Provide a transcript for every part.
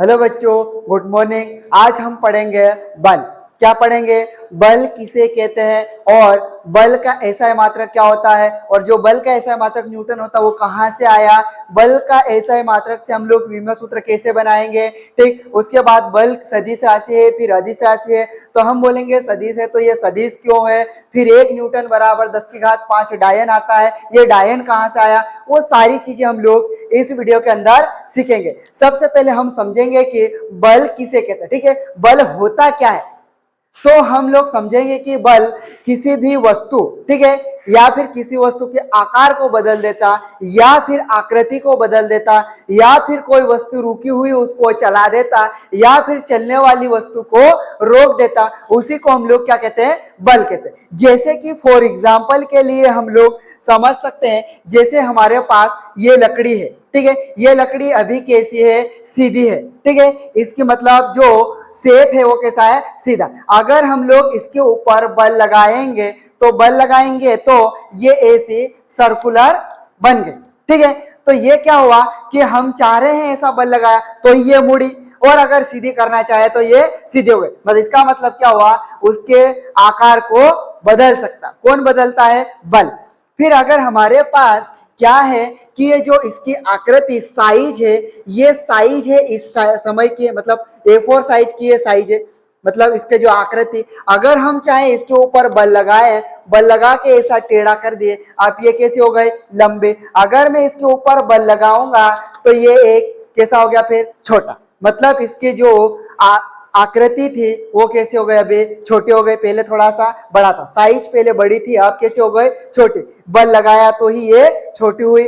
Hello बच्चों, good morning. आज हम पढ़ेंगे बल। क्या पढ़ेंगे? बल किसे कहते हैं और बल का एसआई मात्रक क्या होता है, और जो बल का एसआई मात्रक न्यूटन होता है वो कहाँ से आया, बल का एसआई मात्रक से हम लोग विभव सूत्र कैसे बनाएंगे। ठीक, उसके बाद बल सदिश राशि है फिर अदिश राशि है, तो हम बोलेंगे सदिश है तो ये सदिश क्यों है, फिर 1 न्यूटन बराबर 10⁵ डायन आता है, ये डायन कहाँ से आया, वो सारी चीजें हम लोग इस वीडियो के अंदर सीखेंगे। सबसे पहले हम समझेंगे कि बल किसे कहते हैं। ठीक है, बल होता क्या है, तो हम लोग समझेंगे कि बल किसी भी वस्तु, ठीक है, या फिर किसी वस्तु के आकार को बदल देता, या फिर आकृति को बदल देता, या फिर कोई वस्तु रुकी हुई उसको चला देता, या फिर चलने वाली वस्तु को रोक देता, उसी को हम लोग क्या कहते हैं, बल कहते हैं। जैसे कि फॉर एग्जांपल के लिए हम लोग समझ सकते हैं, जैसे हमारे पास ये लकड़ी है, ठीक है, ये लकड़ी अभी कैसी है, सीधी है, ठीक है, इसकी मतलब जो शेप है वो कैसा है, सीधा। अगर हम लोग इसके ऊपर बल लगाएंगे तो ये ऐसे सर्कुलर बन गई, ठीक है। तो ये क्या हुआ कि हम चाह रहे हैं ऐसा बल लगाया तो ये मुड़ी, और अगर सीधी करना चाहे तो ये सीधे हो गए। मतलब इसका मतलब क्या हुआ, उसके आकार को बदल सकता। कौन बदलता है? बल। फिर अगर हमारे पास क्या है कि ये जो इसकी आकृति साइज है, ये साइज है इस समय की, मतलब A4 साइज की ये साइज है, मतलब इसके जो आकृति, अगर हम चाहे इसके ऊपर बल लगाए, बल लगा के ऐसा टेढ़ा कर दिए, आप ये कैसे हो गए, लंबे। अगर मैं इसके ऊपर बल लगाऊंगा तो ये एक कैसा हो गया, फिर छोटा। मतलब इसके जो आकृति थी वो कैसे हो गए, अभी छोटे हो गए, पहले थोड़ा सा बड़ा था, साइज पहले बड़ी थी, अब कैसे हो गए, छोटे। बल लगाया तो ही ये छोटी हुई।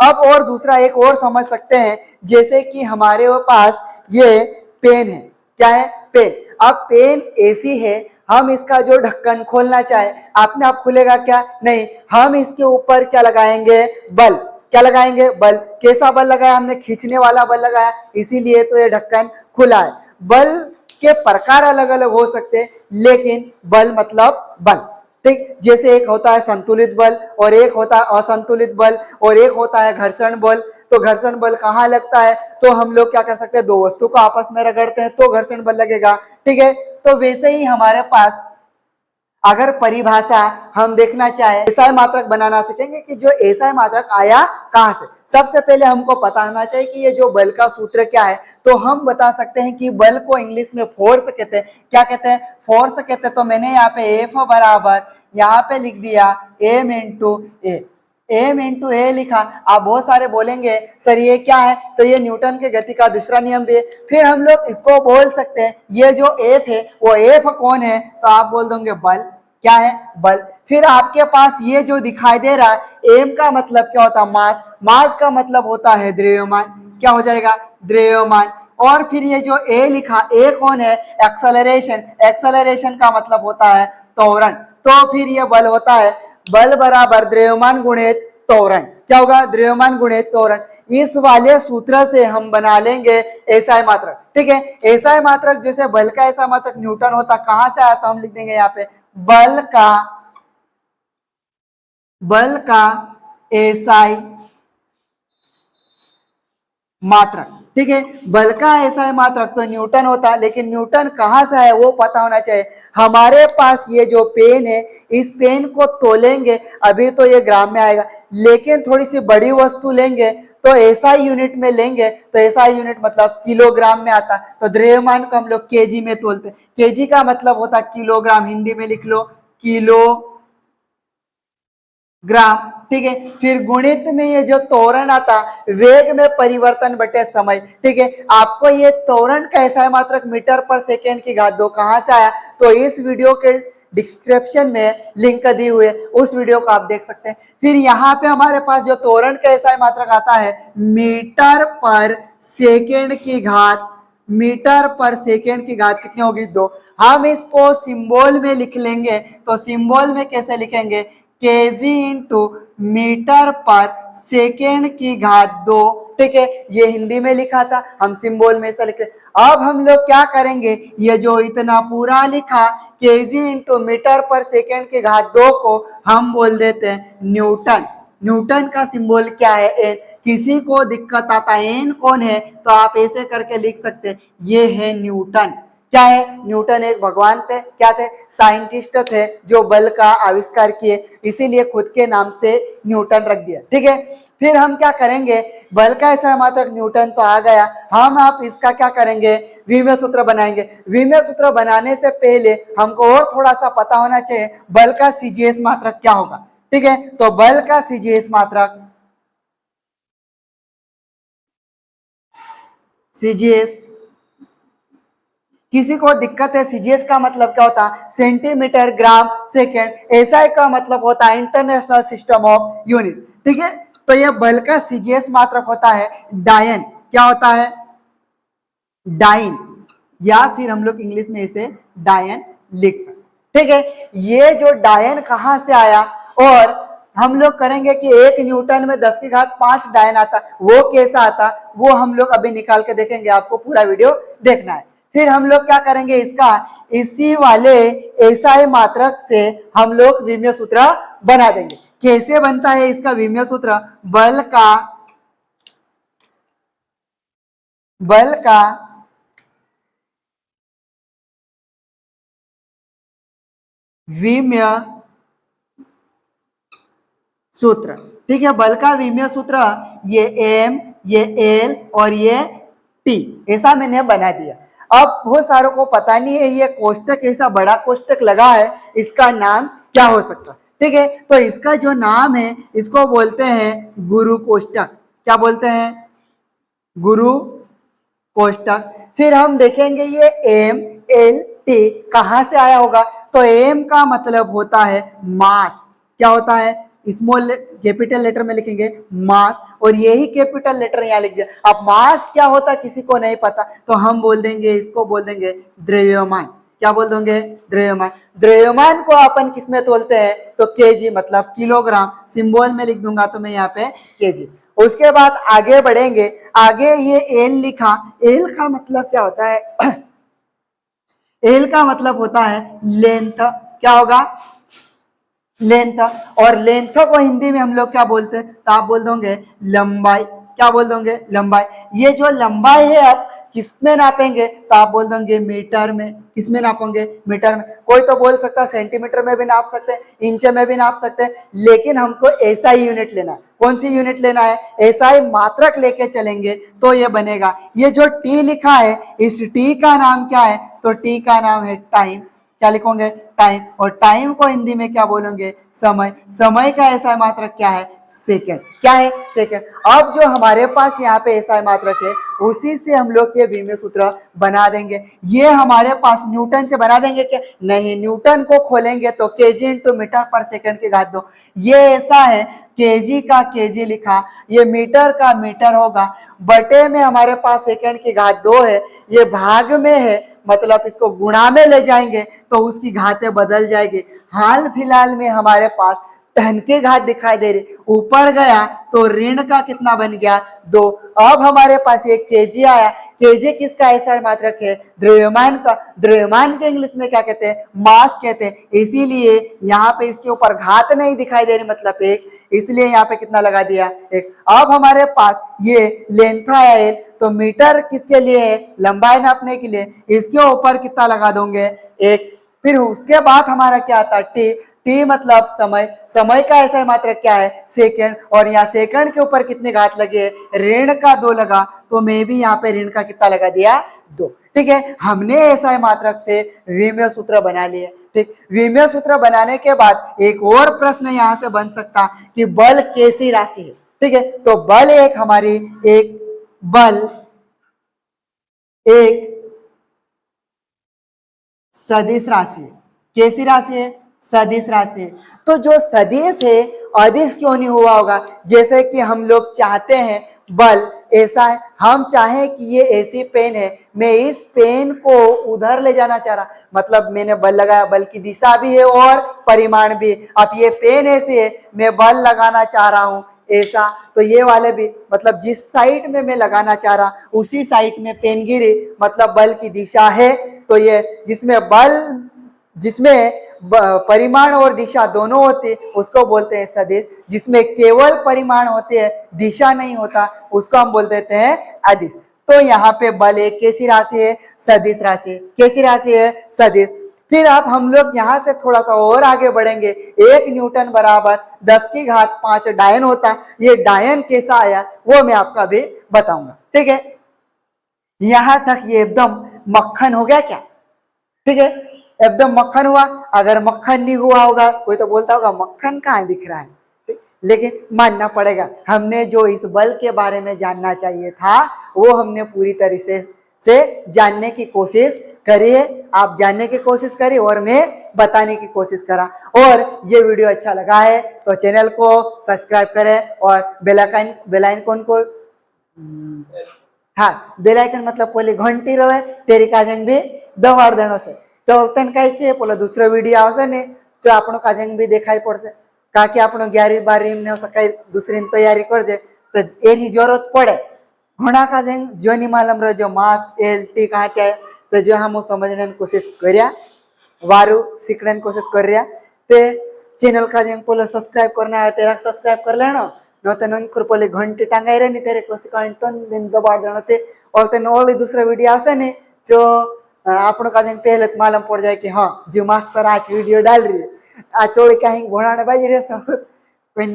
अब और दूसरा एक और समझ सकते हैं, जैसे कि हमारे पास ये पेन है, क्या है, पेन। अब पेन ऐसी है, हम इसका जो ढक्कन खोलना चाहे आपने आप खुलेगा क्या, नहीं, हम इसके ऊपर क्या लगाएंगे, बल। क्या लगाएंगे, बल। कैसा बल लगाया हमने, खींचने वाला बल लगाया, इसीलिए तो ये ढक्कन खुला है। बल के प्रकार अलग अलग हो सकते हैं, लेकिन बल मतलब बल। ठीक, जैसे एक होता है संतुलित बल, और एक होता है असंतुलित बल, और एक होता है घर्षण बल। तो घर्षण बल कहाँ लगता है, तो हम लोग क्या कर सकते हैं, दो वस्तु को आपस में रगड़ते हैं तो घर्षण बल लगेगा, ठीक है। तो वैसे ही हमारे पास अगर परिभाषा हम देखना चाहे, एसआई मात्रक बनाना सीखेंगे कि जो एसआई मात्रक आया कहां से। सबसे पहले हमको पता होना चाहिए कि ये जो बल का सूत्र क्या है, तो हम बता सकते हैं कि बल को इंग्लिश में फोर्स कहते हैं। क्या कहते हैं, फोर्स कहते हैं। तो मैंने यहाँ पे एफ बराबर यहाँ पे लिख दिया एम इंटू ए लिखा। आप बहुत सारे बोलेंगे सर ये क्या है, तो ये न्यूटन के गति का दूसरा नियम भी है। फिर हम लोग इसको बोल सकते हैं, ये जो एफ है वो एफ कौन है, तो आप बोल दोगे बल। क्या है, बल। फिर आपके पास ये जो दिखाई दे रहा है, एम का मतलब क्या होता है, मास। मास का मतलब होता है द्रव्यमान। क्या हो जाएगा, द्रव्यमान। और फिर ये जो ए लिखा, ए कौन है, एक्सेलरेशन। एक्सेलरेशन का मतलब होता है त्वरण। तो फिर ये बल होता है, बल बराबर द्रव्यमान गुणित त्वरण। क्या होगा, द्रव्यमान गुणित त्वरण। इस वाले सूत्र से हम बना लेंगे एसआई मात्रक, ठीक है। एसआई मात्रक जैसे बल का एसआई मात्रक न्यूटन होता, कहां से आया, तो हम लिख देंगे यहाँ पे बल का एसआई मात्रक, ठीक है। बल का एसआई मात्रक तो न्यूटन होता, लेकिन न्यूटन कहां से है वो पता होना चाहिए। हमारे पास ये जो पेन है, इस पेन को तोलेंगे, अभी तो ये ग्राम में आएगा, लेकिन थोड़ी सी बड़ी वस्तु लेंगे तो एसआई यूनिट में लेंगे, तो एसआई यूनिट मतलब किलोग्राम में आता। तो द्रव्यमान को हम लोग केजी में तोलते। केजी का मतलब होता किलोग्राम, हिंदी में लिख लो किलोग्राम, ठीक है। फिर गुणित में ये जो त्वरण आता, वेग में परिवर्तन बटे समय, ठीक है। आपको ये त्वरण कैसा है, मात्रक मीटर पर सेकेंड की घात 2 कहां से आया, तो इस वीडियो के डिस्क्रिप्शन में लिंक दी हुई है, उस वीडियो को आप देख सकते हैं। फिर यहाँ पे हमारे पास जो त्वरण कैसा है मात्रक आता है, मीटर पर सेकेंड की घात, मीटर पर सेकेंड की घात कितनी होगी, 2। हम इसको सिंबल में लिख लेंगे, तो सिंबल में कैसे लिखेंगे, केजी इंटू मीटर पर सेकेंड की घात 2, ठीक है। ये हिंदी में लिखा था, हम सिंबल में ऐसा लिख रहे। अब हम लोग क्या करेंगे, ये जो इतना पूरा लिखा केजी इंटू मीटर पर सेकेंड की घात 2 को हम बोल देते हैं न्यूटन। न्यूटन का सिंबल क्या है, एन। किसी को दिक्कत आता है एन कौन है, तो आप ऐसे करके लिख सकते हैं, ये है न्यूटन। क्या है, न्यूटन एक भगवान थे, क्या थे, साइंटिस्ट थे जो बल का आविष्कार किए, इसीलिए खुद के नाम से न्यूटन रख दिया। ठीक है, फिर हम क्या करेंगे, बल का ऐसा मात्रक न्यूटन तो आ गया, हम आप इसका क्या करेंगे, विमेय सूत्र बनाएंगे। विमेय सूत्र बनाने से पहले हमको और थोड़ा सा पता होना चाहिए बल का सीजीएस मात्रक क्या होगा। ठीक है, तो बल का सीजीएस मात्रक, सीजीएस, किसी को दिक्कत है, सीजीएस का मतलब क्या होता है, सेंटीमीटर ग्राम सेकेंड। एसआई का मतलब होता है इंटरनेशनल सिस्टम ऑफ यूनिट। ठीक है, तो ये बल का सीजीएस मात्रक होता है डायन। क्या होता है, डाइन, या फिर हम लोग इंग्लिश में इसे डायन लिख सकते। ठीक है, ये जो डायन कहां से आया, और हम लोग करेंगे कि 1 न्यूटन में 10 की घात 5 डायन आता, वो कैसा आता, वो हम लोग अभी निकाल के देखेंगे, आपको पूरा वीडियो देखना है। फिर हम लोग क्या करेंगे, इसका इसी वाले एसआई मात्रक से हम लोग विमेय सूत्र बना देंगे। कैसे बनता है इसका विमेय सूत्र, बल का विमेय सूत्र। ठीक है, बल का विमेय सूत्र, ये एम, ये एल और ये टी, ऐसा मैंने बना दिया। अब बहुत सारों को पता नहीं है ये कोष्टक, ऐसा बड़ा कोष्टक लगा है, इसका नाम क्या हो सकता। ठीक है, तो इसका जो नाम है इसको बोलते हैं गुरु कोष्टक। क्या बोलते हैं, गुरु कोष्टक। फिर हम देखेंगे ये एम एल टी कहां से आया होगा, तो एम का मतलब होता है मास। क्या होता है, स्मॉल कैपिटल लेटर में लिखेंगे मास, और यही कैपिटल लेटर यहाँ लिख दिया। अब मास क्या होता है किसी को नहीं पता, तो हम बोल देंगे, इसको बोल देंगे द्रव्यमान। क्या बोल देंगे, द्रव्यमान। द्रव्यमान को अपन किस में तोलते हैं, तो केजी, मतलब किलोग्राम, सिंबल में लिख दूंगा तो मैं यहाँ पे केजी। उसके बाद आगे बढ़ेंगे, आगे ये एल लिखा, एल का मतलब क्या होता है, एल का मतलब होता है लेंथ। क्या होगा, लेंथ, और लेंथ को हिंदी में हम लोग क्या बोलते हैं, तो आप बोल दोगे लंबाई। क्या बोल दोगे, लंबाई। ये जो लंबाई है आप किस में नापेंगे, तो आप बोल दोगे मीटर में। किस में नापेंगे, मीटर में। कोई तो बोल सकता है सेंटीमीटर में भी नाप सकते हैं, इंच में भी नाप सकते हैं, लेकिन हमको एसआई यूनिट लेना है। कौन सी यूनिट लेना है, एसआई मात्रक लेके चलेंगे तो ये बनेगा। ये जो टी लिखा है, इस टी का नाम क्या है, तो टी का नाम है टाइम। क्या लिखोगे, टाइम, और टाइम को हिंदी में क्या बोलोगे, समय। समय का एसआई मात्रक क्या है, सेकंड। क्या है, सेकंड। अब जो हमारे पास यहाँ पे एसआई मात्रक है, उसी से हम लोग ये विमेय सूत्र बना देंगे। ये हमारे पास न्यूटन से बना देंगे क्या, नहीं, न्यूटन को खोलेंगे तो केजी इंटू मीटर पर सेकंड की घात 2। ये ऐसा है, केजी का केजी लिखा, ये मीटर का मीटर होगा, बटे में हमारे पास सेकंड की घात 2 है, ये भाग में है, मतलब इसको गुणा में ले जाएंगे तो उसकी घातें बदल जाएगी। हाल फिलहाल में हमारे पास धन की घात दिखाई दे रही, ऊपर गया तो ऋण का कितना बन गया, 2। अब हमारे पास एक केजी आया, केजी किसका एसआई मात्रक है, द्रव्यमान का। द्रव्यमान के इंग्लिश में क्या कहते हैं, मास कहते हैं, इसीलिए यहाँ पे इसके ऊपर घात नहीं दिखाई दे रही, मतलब 1, इसलिए यहाँ पे कितना लगा दिया, 1। अब हमारे पास ये लेंथ आया है, तो मीटर किसके लिए है, लंबाई नापने के लिए, इसके ऊपर कितना लगा दोगे, 1। फिर उसके बाद हमारा क्या आता है, टी। टी मतलब समय, समय का ऐसा मात्रक क्या है, सेकंड, और यहाँ सेकंड के ऊपर कितने घात लगे, ऋण का 2 लगा, तो मैं भी यहाँ पे ऋण का कितना लगा दिया, 2। ठीक है, हमने ऐसा मात्रक से विमेय सूत्र बना लिए। ठीक, विमेय सूत्र बनाने के बाद एक और प्रश्न यहाँ से बन सकता कि बल कैसी राशि है। ठीक है, तो बल एक हमारी एक बल एक सदिश राशि है। कैसी राशि है, सदिश राशि है। तो जो सदिश है, अदिश क्यों नहीं हुआ होगा, जैसे कि हम लोग चाहते हैं बल ऐसा है, हम चाहें कि ये ऐसी पेन है, मैं इस पेन को उधर ले जाना चाह रहा, मतलब मैंने बल लगाया, बल की दिशा भी है और परिमाण भी। अब ये पेन ऐसी है, मैं बल लगाना चाह रहा हूं ऐसा, तो ये वाले भी, मतलब जिस साइड में मैं लगाना चाह रहा उसी साइड में पेन गिरी, मतलब बल की दिशा है। तो ये जिसमें परिमाण और दिशा दोनों होती है उसको बोलते हैं सदिश। जिसमें केवल परिमाण होते हैं, दिशा नहीं होता, उसको हम बोल देते हैं अदिश। तो यहाँ पे बल एक कैसी राशि है? सदिश राशि। कैसी राशि है? सदिश। फिर अब हम लोग यहाँ से थोड़ा सा और आगे बढ़ेंगे। 1 न्यूटन बराबर 10 की घात 5 डायन होता है। ये डायन कैसा आया वो मैं आपको अभी बताऊंगा, ठीक है। यहां तक ये एकदम मक्खन हो गया क्या? ठीक है, एकदम मक्खन हुआ। अगर मक्खन नहीं हुआ होगा, कोई तो बोलता होगा मक्खन कहाँ दिख रहा है, लेकिन मानना पड़ेगा हमने जो इस बल के बारे में जानना चाहिए था वो हमने पूरी तरीके से जानने की कोशिश करी है। आप जानने की कोशिश करिए और मैं बताने की कोशिश करा। और ये वीडियो अच्छा लगा है तो चैनल को सब्सक्राइब करें और बेल आइकन को हाँ बेल आइकन मतलब पहले घंटी रहे तेरी काजंग भी दबाड़ देनो से तो तन कहे छे પેલો दूसरो वीडियो આવશે ને જો આપણો કાજંગ भी દેખાઈ પડશે કાકે આપણો 11મી 12મી ને કઈ દૂસરીની તૈયારી કરજે તો એની જરૂરત પડે। ઘણા કાજંગ જોની માલમ રજો માસ એલ ટી કાटे तो जो हम समझने की कोशिश કર્યા वारू सीखने की कोशिश कर रहा ते चैनल का जेंग पोलो सब्सक्राइब करना है तेरा सब्सक्राइब कर लेना न तो नन कर पोले घंटी टांगाई रही तेरे कोशिश कंटन दिन दबाड़ देना ते और ते और दूसरा वीडियो आसे ने जो આપણો કાજે પહેલે જ માलूम पड़ जाए कि हाँ जो मास्टर आज वीडियो डाल रही है आ चोड़ी कहीं घोड़ाने बाजी रे संसद कोई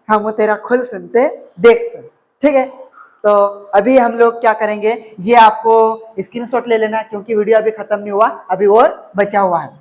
हम तेरा खुल सुनते देख सुन, ठीक है। तो अभी हम लोग क्या करेंगे, ये आपको स्क्रीनशॉट ले लेना क्योंकि वीडियो अभी खत्म नहीं हुआ, अभी और बचा हुआ है।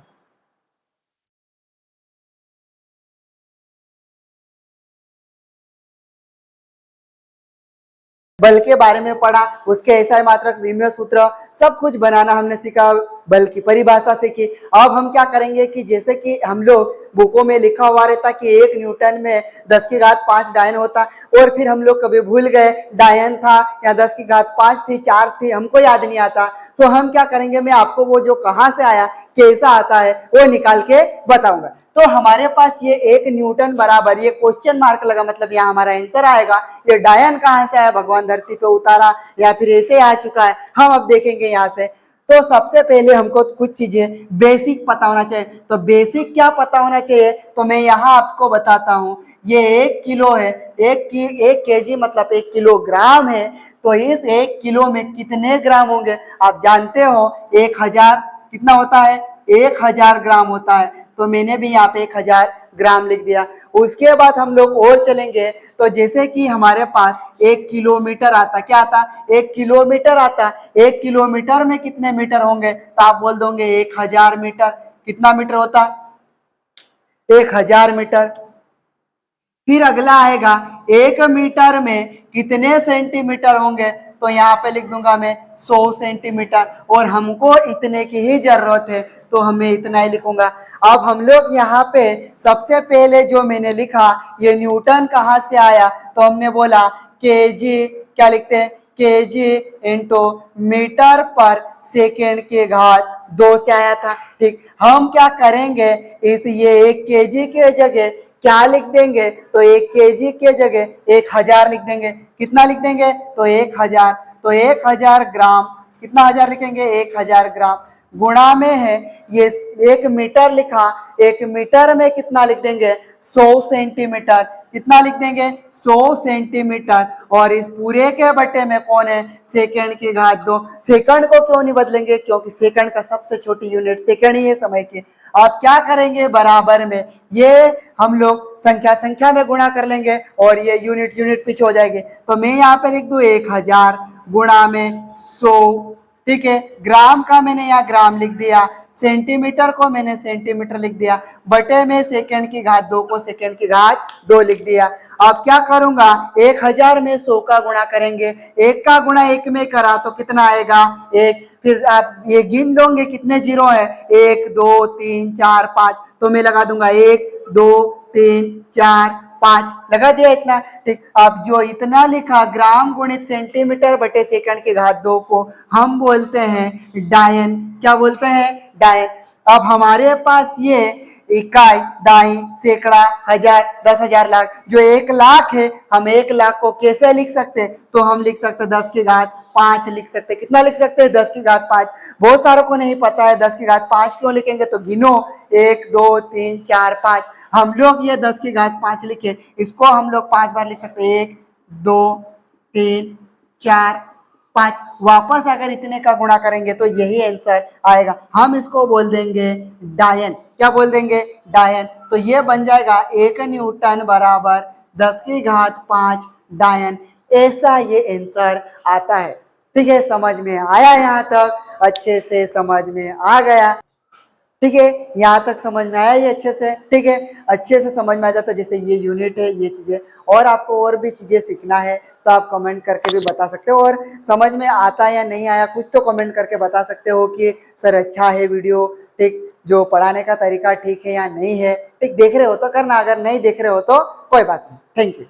बल के बारे में पढ़ा, उसके एसआई मात्रक विमेय सूत्र सब कुछ बनाना हमने सीखा, बल की परिभाषा सीखी। अब हम क्या करेंगे कि जैसे कि हम लोग बुकों में लिखा हुआ रहता कि 1 न्यूटन में 10 की घात 5 डायन होता और फिर हम लोग कभी भूल गए डायन था या 10 की घात 5 थी 4 थी हमको याद नहीं आता, तो हम क्या करेंगे मैं आपको वो जो कहाँ से आया कैसा आता है वो निकाल के बताऊंगा। तो हमारे पास ये 1 न्यूटन बराबर ये क्वेश्चन मार्क लगा मतलब यहाँ हमारा आंसर आएगा। ये डायन कहाँ से आया, भगवान धरती पे उतारा या फिर ऐसे आ चुका है, हम अब देखेंगे यहाँ से। तो सबसे पहले हमको कुछ चीजें बेसिक पता होना चाहिए। तो बेसिक क्या पता होना चाहिए तो मैं यहाँ आपको बताता हूँ। ये 1 किलो है, 1 केजी मतलब 1 किलोग्राम है। तो इस 1 किलो में कितने ग्राम होंगे आप जानते हो? 1000 कितना होता है? 1000 ग्राम होता है। तो मैंने भी यहाँ पे 1000 ग्राम लिख दिया। उसके बाद हम लोग और चलेंगे तो जैसे कि हमारे पास 1 किलोमीटर आता, क्या आता? 1 किलोमीटर आता। 1 किलोमीटर में कितने मीटर होंगे तो आप बोल दोगे 1000 मीटर। कितना मीटर होता? 1000 मीटर। फिर अगला आएगा 1 मीटर में कितने सेंटीमीटर होंगे तो यहाँ पे लिख दूंगा मैं 100 सेंटीमीटर और हमको इतने की ही जरूरत है तो हमें इतना ही लिखूंगा। अब हम लोग यहाँ पे सबसे पहले जो मैंने लिखा ये न्यूटन कहाँ से आया तो हमने बोला केजी, क्या लिखते हैं? केजी इंटू मीटर पर सेकेंड के घात 2 से आया था, ठीक। हम क्या करेंगे इस ये 1 केजी के जगह क्या लिख देंगे तो 1 केजी के जगह 1000 लिख देंगे। कितना लिख देंगे तो 1000। तो 1000 ग्राम, कितना हजार लिखेंगे? 1000 ग्राम। गुणा में है ये 1 मीटर लिखा, 1 मीटर में कितना लिख देंगे? 100 सेंटीमीटर। कितना लिख देंगे? 100 सेंटीमीटर। और इस पूरे के बटे में कौन है? सेकंड की घात 2। सेकंड को क्यों नहीं बदलेंगे? क्योंकि सेकंड का सबसे छोटी यूनिट सेकंड ही है समय की। आप क्या करेंगे बराबर में ये हम लोग संख्या में गुणा कर लेंगे और ये यूनिट पीछे हो जाएगी। तो मैं यहाँ पे लिख दूं 1000 गुणा में 100, ठीक है। ग्राम का मैंने यहाँ ग्राम लिख दिया, सेंटीमीटर को मैंने सेंटीमीटर लिख दिया, बटे में सेकंड की घात 2 को सेकंड की घात 2 लिख दिया। अब क्या करूंगा 1000 में 100 का गुणा करेंगे, 1 का गुणा 1 में करा तो कितना आएगा? 1। फिर आप ये गिन लोगे कितने जीरो है? 1 2 3 4 5। तो मैं लगा दूंगा 1 2 3 4 5 लगा दिया इतना, ठीक। अब जो इतना लिखा ग्राम गुणित सेंटीमीटर बटे सेकंड की घात 2 को हम बोलते हैं डायन। क्या बोलते हैं? डायन। अब हमारे पास ये इकाई, दाई, सैकड़ा, हजार, 10,000, लाख, जो 1 लाख है हम 1 लाख को कैसे लिख सकते हैं तो हम लिख सकते 10 की घात 5 लिख सकते हैं। कितना लिख सकते हैं? 10 की घात 5। बहुत सारों को नहीं पता है 10 की घात 5 क्यों लिखेंगे, तो गिनो 1 2 3 4 5। हम लोग ये 10 की घात 5 लिखे, इसको हम लोग 5 बार लिख सकते हैं, 1 2 3 4 5। वापस अगर इतने का गुणा करेंगे तो यही आंसर आएगा। हम इसको बोल देंगे डायन। क्या बोल देंगे? डायन। तो ये बन जाएगा 1 न्यूटन बराबर 10 की घात 5 डायन। ऐसा ये आंसर आता है। ठीक है, समझ में आया? यहाँ तक अच्छे से समझ में आ गया? ठीक है, यहाँ तक समझ में आया ये अच्छे से? ठीक है, अच्छे से समझ में आ जाता है। जैसे ये यूनिट है, ये चीजें, और आपको और भी चीजें सीखना है तो आप कमेंट करके भी बता सकते हो। और समझ में आता है या नहीं आया कुछ तो कमेंट करके बता सकते हो कि सर अच्छा है वीडियो, ठीक, जो पढ़ाने का तरीका ठीक है या नहीं है। ठीक, देख रहे हो तो करना, अगर नहीं देख रहे हो तो कोई बात नहीं। Thank you.